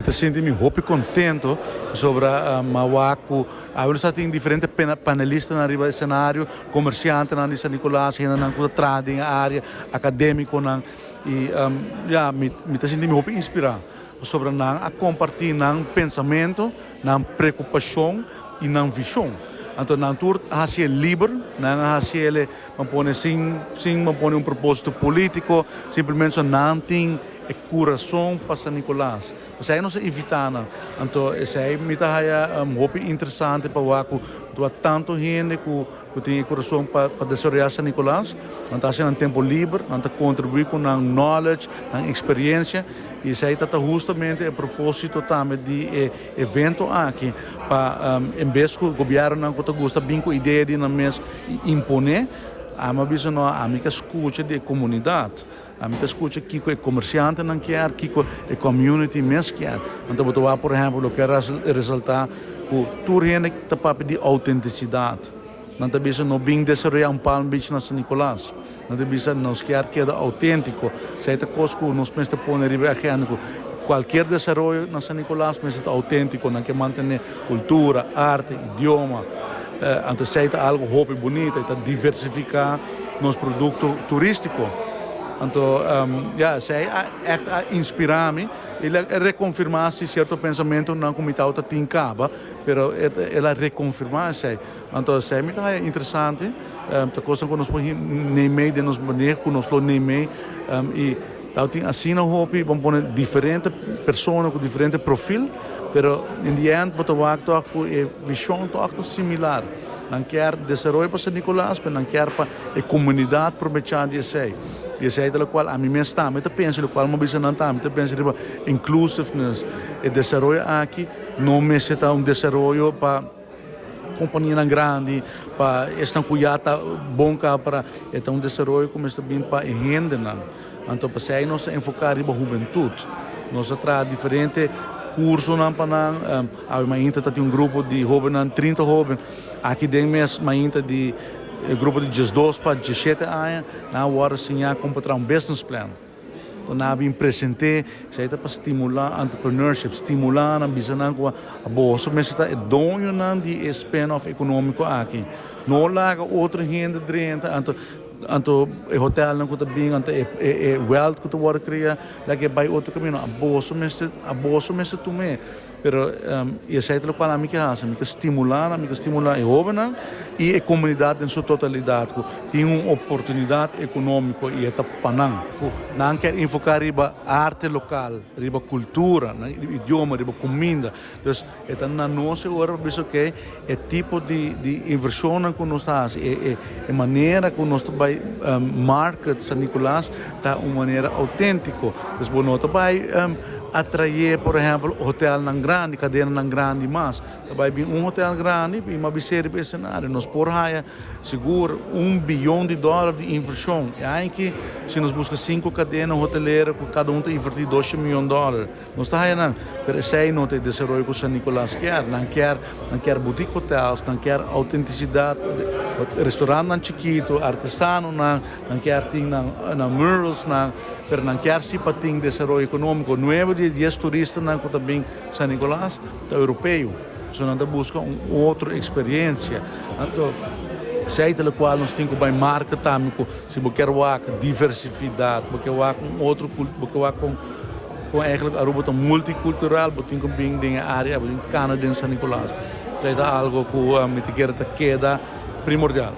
te senti-me hopi contento sobre Mawaku. Agora só tem diferentes panelistas na riba do cenário, comerciantes na São Nicolás, gente na trading área, acadêmico e me te senti-me hopi inspirado sobre a compartilhar não pensamento, não preocupação e não visão. Então, não tur hacia livre, não hacia ele, não põe propósito político, simplesmente não tem coração para São Nicolás. Isso aí não se evita, então isso aí me dá muito interessante para o tanto gente que tem coração para desenvolver São Nicolás, então assim, tempo livre, então contribuir com knowledge, experiência. E isso aí está justamente a propósito também de evento aqui, para em vez que o governo não gosta bem com a ideia de não mesmo imponer, a minha escuta de comunidade, a minha escuta que o comerciante não quer, que a community mesmo quer. Então, por exemplo, eu quero ressaltar que tudo está para pedir autenticidade. Não te bisa no bem desarrollar Palm Beach na São Nicolás. Não te bisa nos quer queda autêntico. Se é coisa que nos pensa pôr riba agênico. Qualquer desenvolvimento na São Nicolás pensa autêntico, não quer manter cultura, arte, idioma. Então se é algo hobby bonito, é diversificar nos produtos turísticos. Então, se é inspirar-me, ele reconfirmar se certo pensamento não como está tem caba, pero ela reconfirmar se. Então, se é muito interessante, a coisa que nós nem meio de nos manejar, que nós nem meio e tal tem assim não hobby, vamos pôr diferentes pessoas com diferente perfil, pero in the end botou acto a visão toda similar. Não quer desenvolver para São Nicolás, mas não quer para a comunidade aproveitar disso aí. E isso aí, do qual a mim mesmo está, eu penso, do qual uma vez não está, eu penso em inclusiveness, o desenvolvimento aqui, não me está desenvolvimento para companhia grande, para esta cuidada bom para desenvolvimento como está bem para a gente, então para aí nós enfocar em a juventude, nós traz diferentes curso na Panang, ainda tem um grupo de jovens, 30 jovens, aqui tem mesmo ainda de grupo de 12 para 17 anos, na hora sim a comprar business plan. Então, na bem presente, isso aí para estimular entrepreneurship, estimular a business com a bolsa, mas está dono de spin-off econômico aqui. Não larga outra gente dentro, então o hotel não está bem, então wealth que tu vai criar, que vai outro caminho, a bolsa mas tu me, pero isso aí é o que a mim quer estimular a jovem e a comunidade em sua totalidade, tem uma oportunidade econômica e está panang, não quer enfocar riba arte local, riba cultura, idioma, riba comida, então é na nossa hora visto que é tipo de inversão que nós estamos, é maneira que nós vai market São Nicolás está uma maneira autêntica, então nós vai atrair, por exemplo, hotel não grande, cadeia não grande, mas vai vir hotel grande e uma biceira para cenário, nós por aí seguro $1 bilhão de inversão, e aí que se nós busca 5 cadeias hoteleiras, cada um tem invertido $2 milhões, nós está aí não, pero se aí não tem desenvolvimento que São Nicolás não quer boutique hotels, não quer autenticidade, restaurante não chiquito, artesano não quer ter na murals, pero não quer se para ter desenvolvimento econômico, 9 de 10 turistas não que também São Nicolás, é europeu, só não busca uma outra experiência, então se aí pelo qual nós temos que marca também, se você quer diversidade, porque com outro, porque com eigenlijk Aruba multicultural, porque tem bem de área, bem Canadá em São Nicolás, isso é algo que me quer queda primordial.